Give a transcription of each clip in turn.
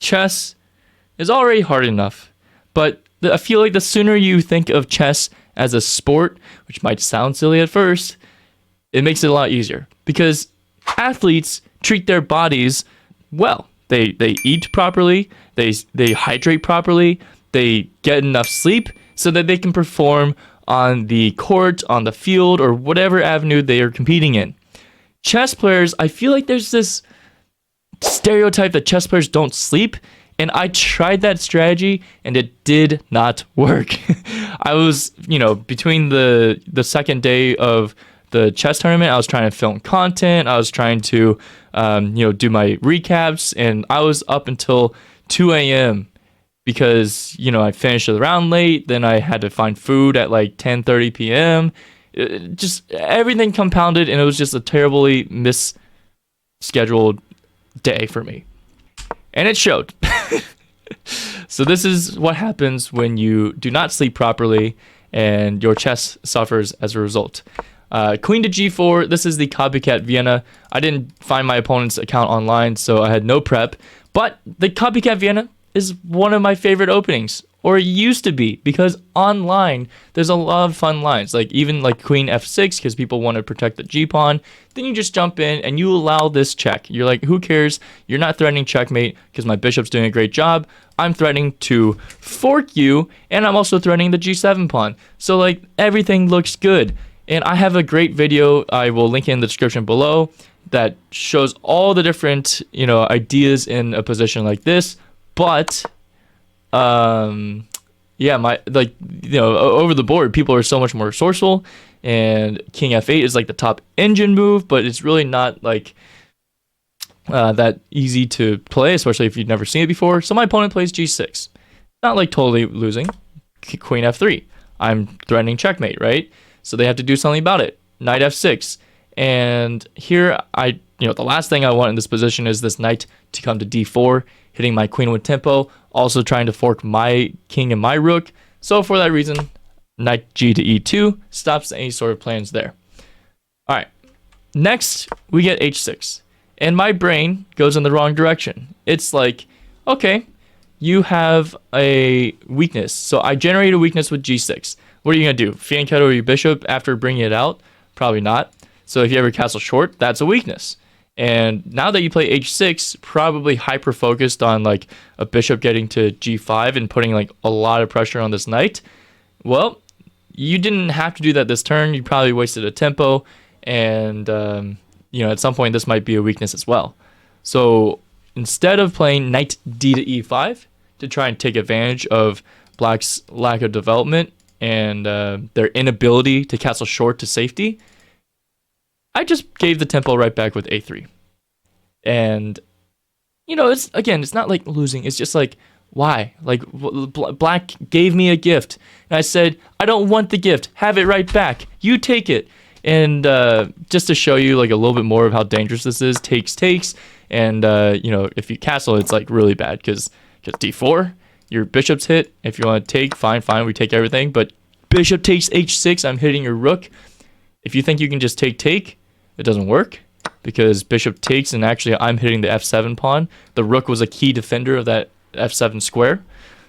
chess is already hard enough, but I feel like the sooner you think of chess as a sport, which might sound silly at first, it makes it a lot easier because athletes treat their bodies well. They eat properly, they hydrate properly, they get enough sleep so that they can perform on the court, on the field, or whatever avenue they are competing in. Chess players, I feel like there's this stereotype that chess players don't sleep, and I tried that strategy and it did not work. I was, between the second day of the chess tournament, I was trying to film content, I was trying to do my recaps, and I was up until 2 a.m. because, I finished the round late, then I had to find food at like 10:30 p.m. Just everything compounded, and it was just a terribly misscheduled day for me. And it showed. So this is what happens when you do not sleep properly and your chess suffers as a result. Queen to g4, this is the Copycat Vienna. I didn't find my opponent's account online, so I had no prep. But the Copycat Vienna is one of my favorite openings, or it used to be, because online there's a lot of fun lines, like even like queen f6 because people want to protect the g-pawn. Then you just jump in and you allow this check. You're like, who cares? You're not threatening checkmate because my bishop's doing a great job. I'm threatening to fork you, and I'm also threatening the g7 pawn. So like everything looks good. And I have a great video I will link in the description below that shows all the different ideas in a position like this. But over the board, people are so much more resourceful, and king f8 is like the top engine move, but it's really not like that easy to play, especially if you've never seen it before. So my opponent plays g6, not like totally losing. Queen f3, I'm threatening checkmate, right? So they have to do something about it. Knight f6, and here the last thing I want in this position is this knight to come to d4, hitting my queen with tempo, also trying to fork my king and my rook. So for that reason, knight g to e2 stops any sort of plans there. All right, next we get h6, and my brain goes in the wrong direction. It's like, okay, you have a weakness, so I generate a weakness with g6. What are you gonna do? Fianchetto your bishop after bringing it out? Probably not. So if you ever castle short, that's a weakness. And now that you play h6, probably hyper focused on like a bishop getting to g5 and putting like a lot of pressure on this knight. Well, you didn't have to do that this turn. You probably wasted a tempo, and at some point this might be a weakness as well. So instead of playing knight d to e5 to try and take advantage of black's lack of development and their inability to castle short to safety, I just gave the tempo right back with a3. And it's not like losing, it's just like, why? Like, black gave me a gift, and I said, I don't want the gift, have it right back, you take it. And just to show you like a little bit more of how dangerous this is, takes, and if you castle, it's like really bad because d4, your bishop's hit. If you want to take, fine, we take everything, but bishop takes h6, I'm hitting your rook. If you think you can just take, it doesn't work, because bishop takes, and actually I'm hitting the f7 pawn. The rook was a key defender of that f7 square,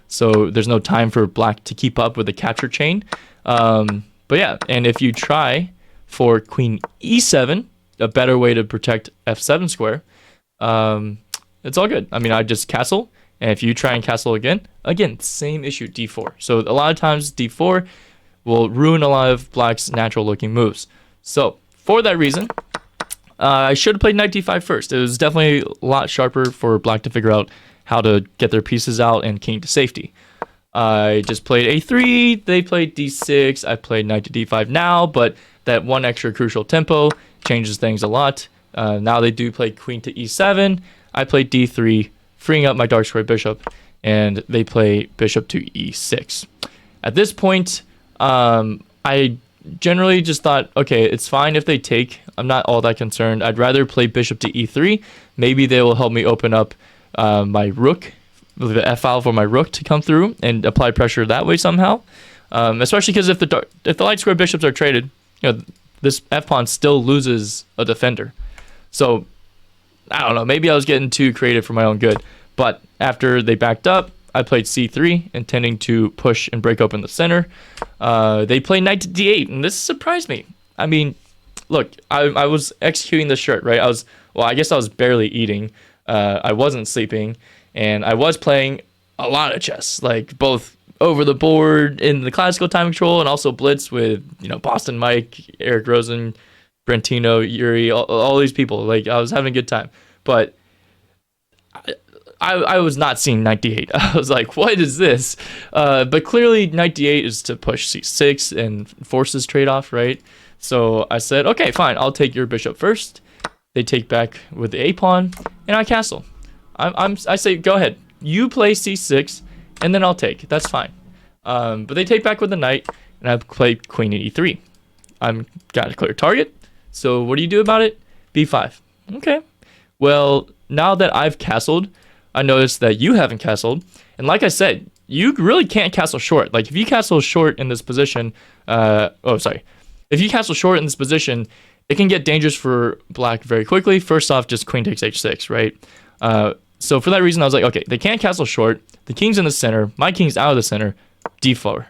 so there's no time for black to keep up with the capture chain. But yeah, and if you try for queen e7, a better way to protect f7 square, it's all good. I mean, I just castle, and if you try and castle again, same issue, d4. So a lot of times d4 will ruin a lot of black's natural looking moves. So for that reason, I should have played knight d5 first. It was definitely a lot sharper for black to figure out how to get their pieces out and king to safety. I just played a3, they played d6, I played knight to d5 now, but that one extra crucial tempo changes things a lot. Now they do play queen to e7, I played d3, freeing up my dark square bishop, and they play bishop to e6. At this point, I generally just thought, okay, it's fine if they take. I'm not all that concerned. I'd rather play bishop to e3. Maybe they will help me open up my rook, the f-file for my rook to come through and apply pressure that way somehow. Especially because if the light square bishops are traded, this f-pawn still loses a defender. So I don't know. Maybe I was getting too creative for my own good. But after they backed up, I played c3, intending to push and break open the center. They played knight to d8, and this surprised me. I mean, look, I was executing the shirt, right? I guess I was barely eating. I wasn't sleeping, and I was playing a lot of chess, like both over the board in the classical time control and also blitz with, Boston Mike, Eric Rosen, Brentino, Yuri, all these people. Like, I was having a good time. But I was not seeing knight d8. I was like, what is this? But clearly, knight d8 is to push c6 and forces trade-off, right? So I said, okay, fine, I'll take your bishop first. They take back with the a-pawn, and I castle. I say, go ahead. You play c6, and then I'll take. That's fine. But they take back with the knight, and I play queen at e3. I'm got a clear target. So what do you do about it? b5. Okay. Well, now that I've castled, I noticed that you haven't castled. And like I said, you really can't castle short. Like, if you castle short in this position, if you castle short in this position, it can get dangerous for black very quickly. First off, just queen takes h6, right? So for that reason, I was like, okay, they can't castle short. The king's in the center. My king's out of the center. d4.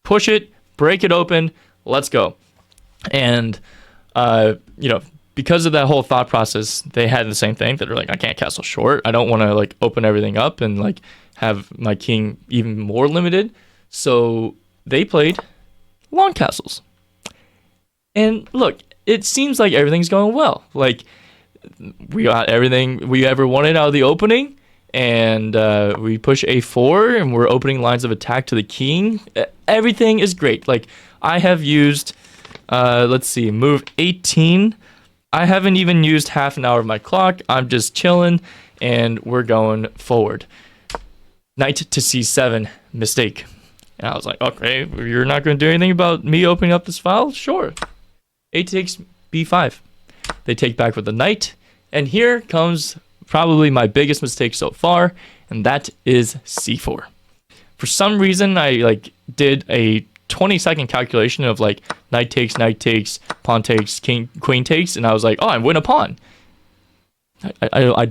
Push it, break it open, let's go. And, because of that whole thought process, they had the same thing. That they're like, I can't castle short. I don't want to like open everything up and like have my king even more limited. So they played long castles. And look, it seems like everything's going well. Like, we got everything we ever wanted out of the opening, and we push a4, and we're opening lines of attack to the king. Everything is great. Like, I have used, move 18. I haven't even used half an hour of my clock. I'm just chilling, and we're going forward. Knight to c7, mistake. And I was like, okay, you're not going to do anything about me opening up this file? Sure. A takes b5. They take back with the knight, and here comes probably my biggest mistake so far, and that is c4. For some reason, I did a 20-second calculation of knight takes, pawn takes, queen takes, and I was like, oh, I win a pawn. I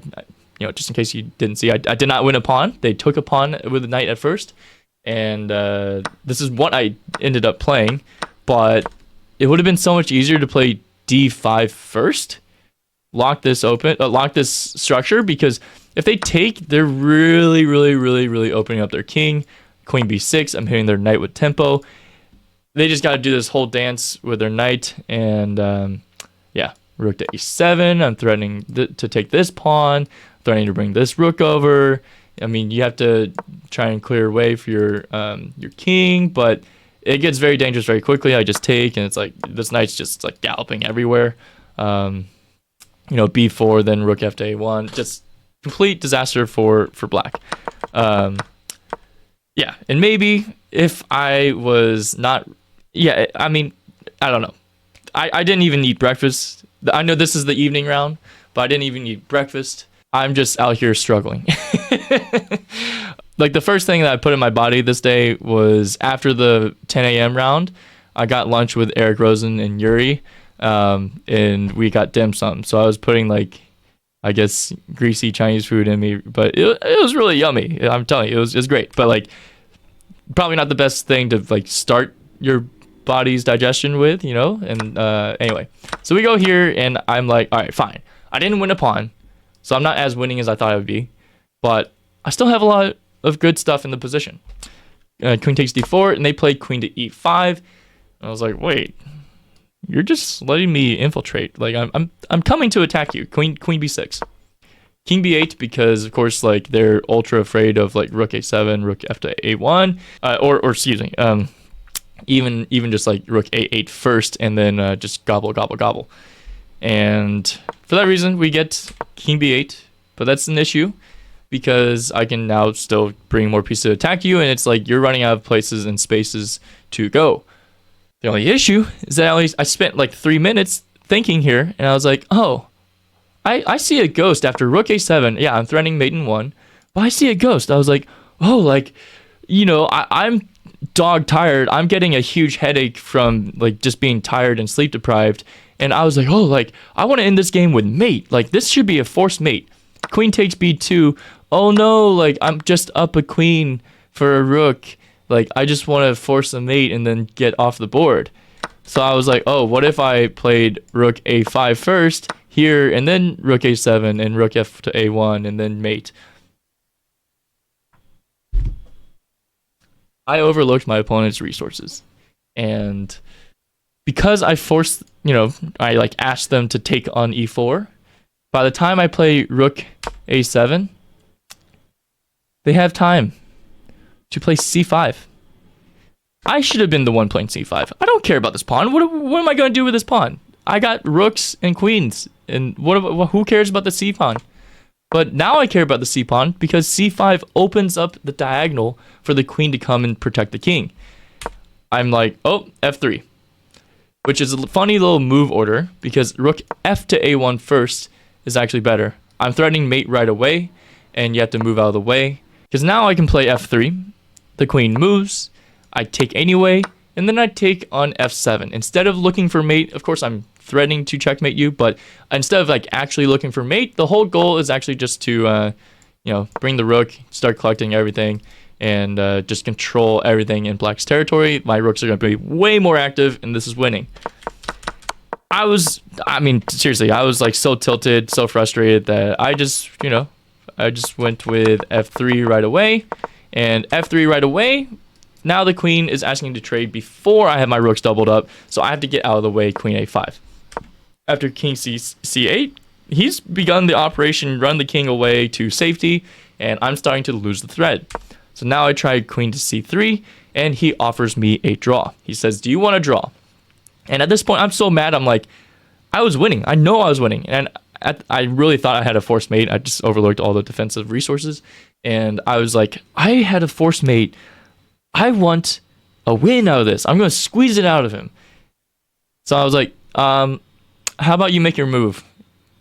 just in case you didn't see, I did not win a pawn. They took a pawn with the knight at first, and this is what I ended up playing, but it would have been so much easier to play d5 first, lock this structure, because if they take, they're really, really, really, really opening up their king. Queen b6, I'm hitting their knight with tempo. They just got to do this whole dance with their knight, and rook to e7. I'm threatening to take this pawn, threatening to bring this rook over. I mean, you have to try and clear a way for your king, but it gets very dangerous very quickly. I just take, and it's like this knight's just like galloping everywhere. B4, then rook f to a1, just complete disaster for black. And maybe if I was not, I don't know. I didn't even eat breakfast. I know this is the evening round, but I didn't even eat breakfast. I'm just out here struggling. Like, the first thing that I put in my body this day was after the 10 a.m. round, I got lunch with Eric Rosen and Yuri, and we got dim sum. So I was putting greasy Chinese food in me, but it was really yummy. I'm telling you, it was great. But probably not the best thing to start your body's digestion with, And anyway, so we go here, and I'm like, all right, fine. I didn't win a pawn, so I'm not as winning as I thought I would be, but I still have a lot of good stuff in the position. Queen takes d4, and they played queen to e5. And I was like, wait, you're just letting me infiltrate. I'm coming to attack you. Queen b6, king b8, because of course they're ultra afraid of rook a7, rook f to a1, or excuse me, even just rook a8 first, and then just gobble gobble gobble. And for that reason, we get king b8, but that's an issue, because I can now still bring more pieces to attack you, and it's you're running out of places and spaces to go. The only issue is that I spent 3 minutes thinking here, and I was like, oh, I see a ghost after rook a7. Yeah, I'm threatening mate in 1, but I see a ghost. I was like, oh, I'm dog tired. I'm getting a huge headache from just being tired and sleep deprived. And I was like, oh, I want to end this game with mate. This should be a forced mate. queen takes b2. Oh no, like I'm just up a queen for a rook. Like I just want to force a mate and then get off the board. So I was like, oh, what if I played rook a5 first here, and then rook a7 and rook f to a1 and then mate. I overlooked my opponent's resources, and because I forced, I like asked them to take on e4. By the time I play rook a7, they have time to play c5. I should have been the one playing c5. I don't care about this pawn. What am I going to do with this pawn? I got rooks and queens, and who cares about the c pawn? But now I care about the c pawn because c5 opens up the diagonal for the queen to come and protect the king. I'm like, oh, f3, which is a funny little move order because rook f to a1 first is actually better. I'm threatening mate right away, and you have to move out of the way because now I can play f3. The queen moves. I take anyway, and then I take on f7. Instead of looking for mate, of course I'm threatening to checkmate you, but instead of like actually looking for mate, the whole goal is actually just to bring the rook, start collecting everything, and just control everything in black's territory. My rooks are going to be way more active, and this is winning. Seriously, I was like so tilted, so frustrated that I just went with f3 right away, and f3 right away. Now the queen is asking to trade before I have my rooks doubled up, so I have to get out of the way, queen a5. After king c8, he's begun the operation run the king away to safety, and I'm starting to lose the thread. So now I try queen to c3, and he offers me a draw. He says, do you want to draw? And at this point, I'm so mad. I'm like, I was winning. I know I was winning. And I really thought I had a forced mate. I just overlooked all the defensive resources. And I was like, I had a forced mate. I want a win out of this. I'm going to squeeze it out of him. So I was like, how about you make your move?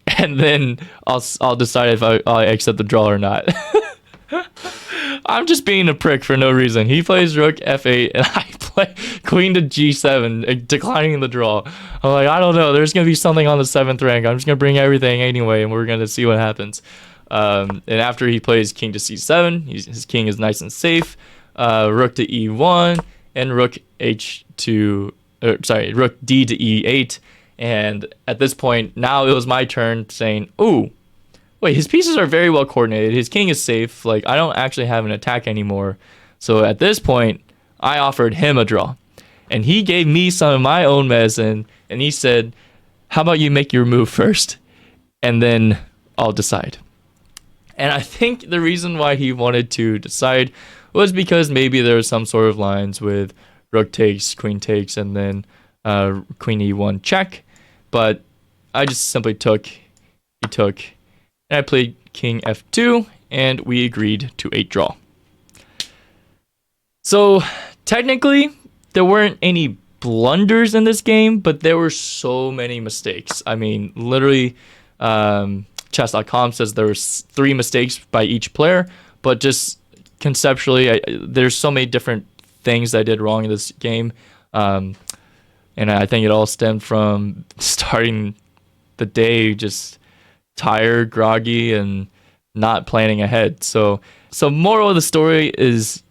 And then I'll decide if I accept the draw or not. I'm just being a prick for no reason. He plays rook f8 and I play queen to g7, declining the draw. I'm like, I don't know. There's going to be something on the 7th rank. I'm just going to bring everything anyway, and we're going to see what happens. And after he plays king to c7, his king is nice and safe. Rook to e1 and rook d to e8. And at this point, now it was my turn saying, ooh, wait, his pieces are very well coordinated. His king is safe. Like, I don't actually have an attack anymore. So at this point, I offered him a draw. And he gave me some of my own medicine. And he said, how about you make your move first? And then I'll decide. And I think the reason why he wanted to decide was because maybe there was some sort of lines with rook takes, queen takes, and then queen e1 check. But I just simply took, he took, and I played king f2, and we agreed to a draw. So technically, there weren't any blunders in this game, but there were so many mistakes. I mean, literally, chess.com says there was 3 mistakes by each player, but just conceptually, there's so many different things I did wrong in this game. And I think it all stemmed from starting the day just tired, groggy, and not planning ahead. So moral of the story is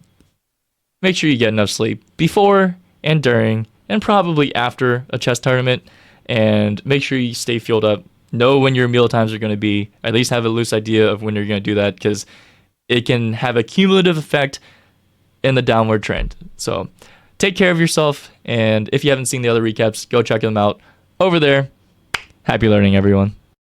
make sure you get enough sleep before and during and probably after a chess tournament, and make sure you stay fueled up. Know when your meal times are going to be. At least have a loose idea of when you're going to do that, because it can have a cumulative effect in the downward trend. So take care of yourself, and if you haven't seen the other recaps, go check them out over there. Happy learning, everyone.